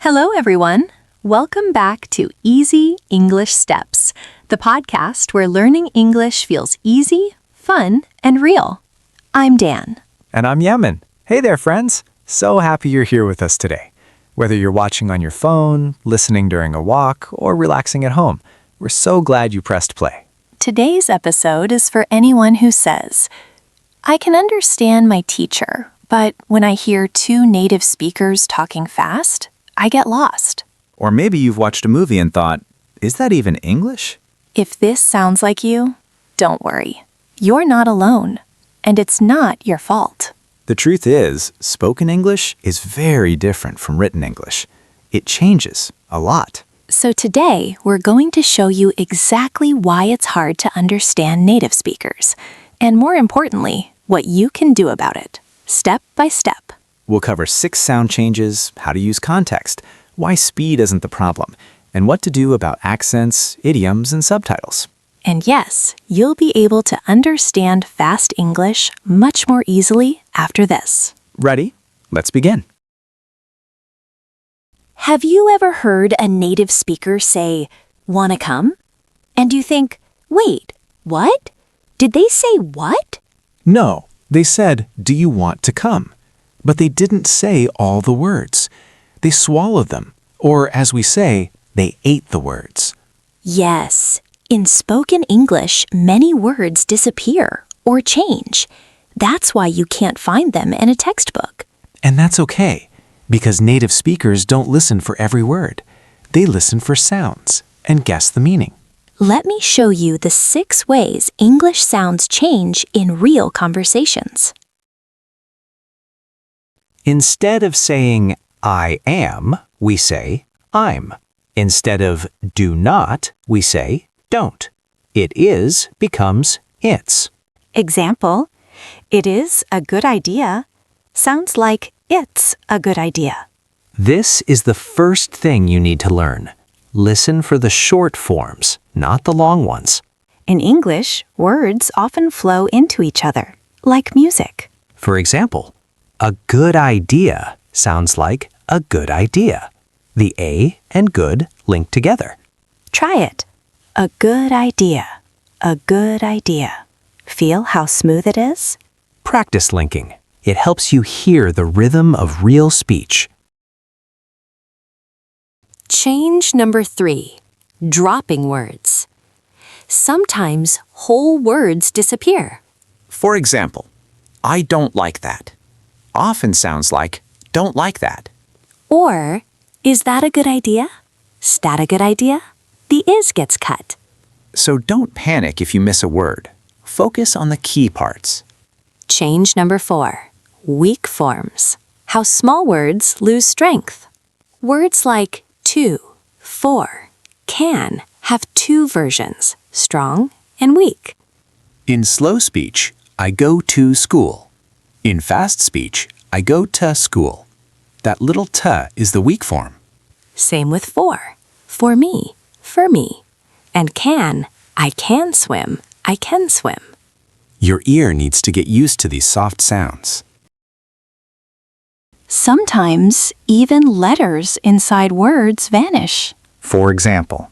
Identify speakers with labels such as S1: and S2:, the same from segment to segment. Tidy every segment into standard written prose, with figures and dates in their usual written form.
S1: Hello, everyone. Welcome back to Easy English Steps, the podcast where learning English feels easy, fun, and real. I'm Dan.
S2: And I'm Yemen. Hey there, friends. So happy you're here with us today. Whether you're watching on your phone, listening during a walk, or relaxing at home, we're so glad you pressed play.
S1: Today's episode is for anyone who says, I can understand my teacher, but when I hear two native speakers talking fast, I get lost.
S3: Or maybe you've watched a movie and thought, is that even English?
S1: If this sounds like you, don't worry. You're not alone, and it's not your fault.
S3: The truth is, spoken English is very different from written English. It changes a lot.
S1: So today, we're going to show you exactly why it's hard to understand native speakers, and more importantly, what you can do about it, step by step.
S3: We'll cover 6 sound changes, how to use context, why speed isn't the problem, and what to do about accents, idioms, and subtitles.
S1: And yes, you'll be able to understand fast English much more easily after this.
S3: Ready? Let's begin.
S1: Have you ever heard a native speaker say, "Wanna come?" And you think, wait, what? Did they say what?
S2: No, they said, do you want to come? But they didn't say all the words. They swallowed them, or as we say, they ate the words.
S1: Yes. In spoken English, many words disappear or change. That's why you can't find them in a textbook.
S2: And that's okay, because native speakers don't listen for every word. They listen for sounds and guess the meaning.
S1: Let me show you the 6 ways English sounds change in real conversations.
S2: Instead of saying, I am, we say, I'm. Instead of do not, we say, don't. It is becomes it's.
S1: Example, it is a good idea sounds like it's a good idea.
S2: This is the first thing you need to learn. Listen for the short forms, not the long ones.
S1: In English, words often flow into each other, like music.
S2: For example, a good idea sounds like a good idea. The A and good link together.
S1: Try it. A good idea. A good idea. Feel how smooth it is?
S2: Practice linking. It helps you hear the rhythm of real speech.
S1: Change number 3. Dropping words. Sometimes whole words disappear.
S3: For example, I don't like that. Often sounds like, don't like that.
S1: Or, is that a good idea? Stat a good idea? The is gets cut.
S3: So don't panic if you miss a word. Focus on the key parts.
S1: Change number 4. Weak forms. How small words lose strength. Words like to, for, can have 2 versions, strong and weak.
S2: In slow speech, I go to school. In fast speech, I go to school. That little t is the weak form.
S1: Same with for me, and can, I can swim, I can swim.
S2: Your ear needs to get used to these soft sounds.
S1: Sometimes even letters inside words vanish.
S2: For example,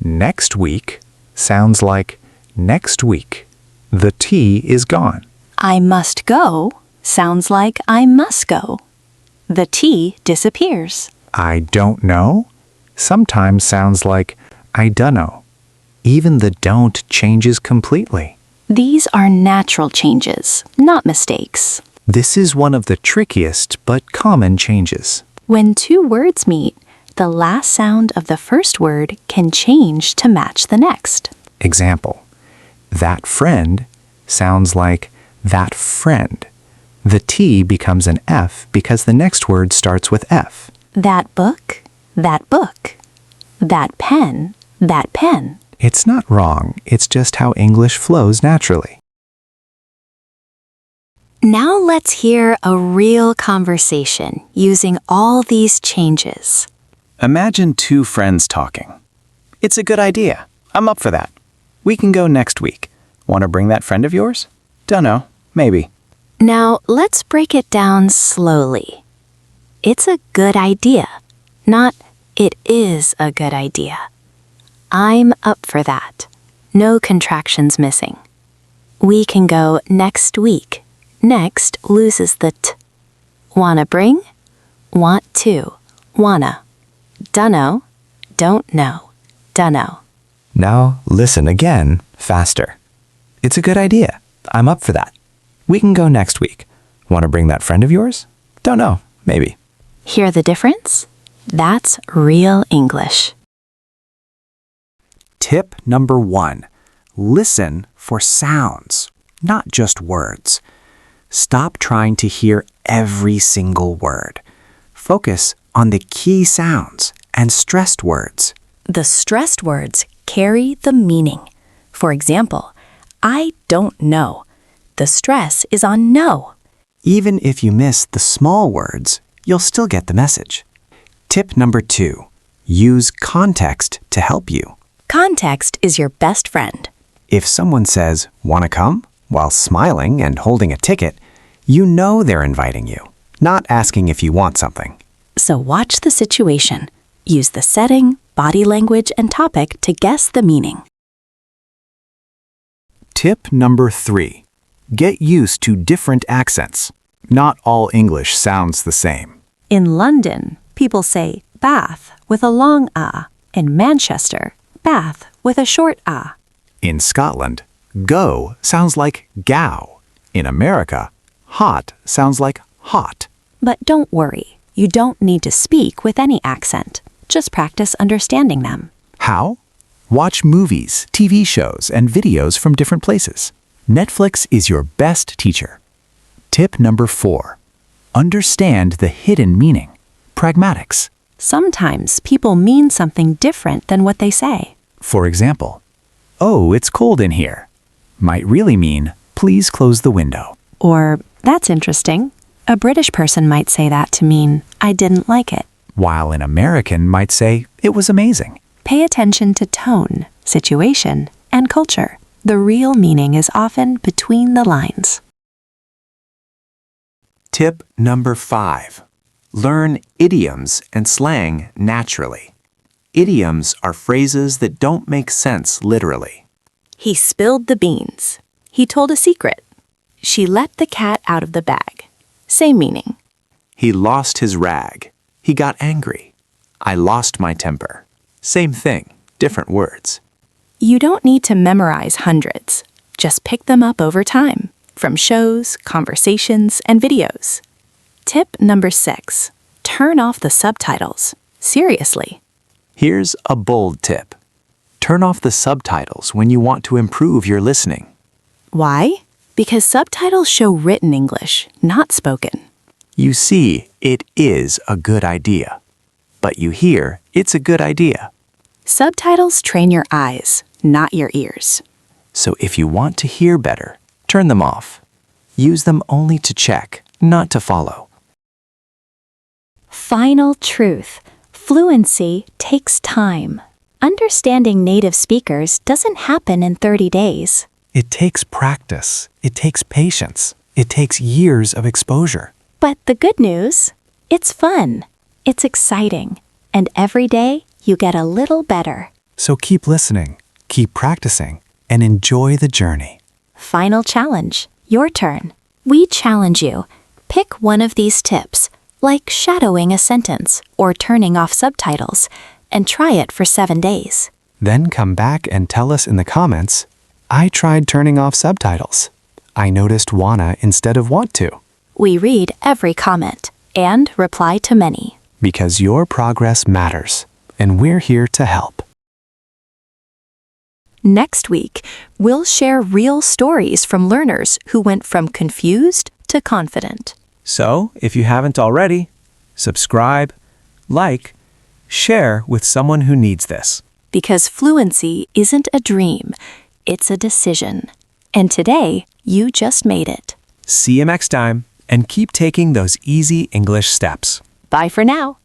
S2: next week sounds like next week. The T is gone.
S1: I must go sounds like I must go. The T disappears.
S2: I don't know sometimes sounds like I dunno. Even the don't changes completely.
S1: These are natural changes, not mistakes.
S2: This is one of the trickiest but common changes.
S1: When 2 words meet, the last sound of the first word can change to match the next.
S2: Example, that friend sounds like that friend. The T becomes an F because the next word starts with F.
S1: That book, that book. That pen, that pen.
S2: It's not wrong, it's just how English flows naturally.
S1: Now let's hear a real conversation using all these changes.
S3: Imagine 2 friends talking. It's a good idea. I'm up for that. We can go next week. Want to bring that friend of yours? Dunno. Maybe.
S1: Now let's break it down slowly. It's a good idea, not it is a good idea. I'm up for that. No contractions missing. We can go next week. Next loses the t. Wanna bring? Want to. Wanna. Dunno. Don't know. Dunno.
S2: Now listen again, faster. It's a good idea. I'm up for that. We can go next week. Want to bring that friend of yours? Don't know. Maybe.
S1: Hear the difference? That's real English.
S2: Tip number 1. Listen for sounds, not just words. Stop trying to hear every single word. Focus on the key sounds and stressed words.
S1: The stressed words carry the meaning. For example, I don't know. The stress is on no.
S2: Even if you miss the small words, you'll still get the message. Tip number 2. Use context to help you.
S1: Context is your best friend.
S2: If someone says, "Wanna come?" while smiling and holding a ticket, you know they're inviting you, not asking if you want something.
S1: So watch the situation. Use the setting, body language, and topic to guess the meaning.
S2: Tip number 3. Get used to different accents. Not all English sounds the same.
S1: In London, people say bath with a long ah. In Manchester, bath with a short ah.
S2: In Scotland, go sounds like gow. In America, hot sounds like hot.
S1: But don't worry, you don't need to speak with any accent. Just practice understanding them.
S2: How? Watch movies, TV shows, and videos from different places. Netflix is your best teacher. Tip number 4. Understand the hidden meaning. Pragmatics.
S1: Sometimes people mean something different than what they say.
S2: For example, "Oh, it's cold in here," might really mean, "Please close the window."
S1: Or, that's interesting. A British person might say that to mean, I didn't like it.
S2: While an American might say, "It was amazing."
S1: Pay attention to tone, situation, and culture. The real meaning is often between the lines.
S2: Tip number 5. Learn idioms and slang naturally. Idioms are phrases that don't make sense literally.
S1: He spilled the beans. He told a secret. She let the cat out of the bag. Same meaning.
S2: He lost his rag. He got angry. I lost my temper. Same thing, different words.
S1: You don't need to memorize hundreds. Just pick them up over time, from shows, conversations, and videos. Tip number 6. Turn off the subtitles. Seriously.
S2: Here's a bold tip. Turn off the subtitles when you want to improve your listening.
S1: Why? Because subtitles show written English, not spoken.
S2: You see, it is a good idea. But you hear, it's a good idea.
S1: Subtitles train your eyes, not your ears.
S2: So if you want to hear better, turn them off. Use them only to check, not to follow.
S4: Final truth. Fluency takes time. Understanding native speakers doesn't happen in 30 days.
S2: It takes practice. It takes patience. It takes years of exposure.
S4: But the good news? It's fun. It's exciting. And every day, you get a little better.
S2: So keep listening, keep practicing, and enjoy the journey.
S4: Final challenge. Your turn. We challenge you. Pick one of these tips, like shadowing a sentence or turning off subtitles, and try it for 7 days.
S2: Then come back and tell us in the comments, "I tried turning off subtitles. I noticed wanna instead of want to."
S1: We read every comment and reply to many.
S2: Because your progress matters, and we're here to help.
S1: Next week, we'll share real stories from learners who went from confused to confident.
S2: So, if you haven't already, subscribe, like, share with someone who needs this.
S1: Because fluency isn't a dream, it's a decision. And today, you just made it.
S2: See you next time, and keep taking those easy English steps.
S1: Bye for now.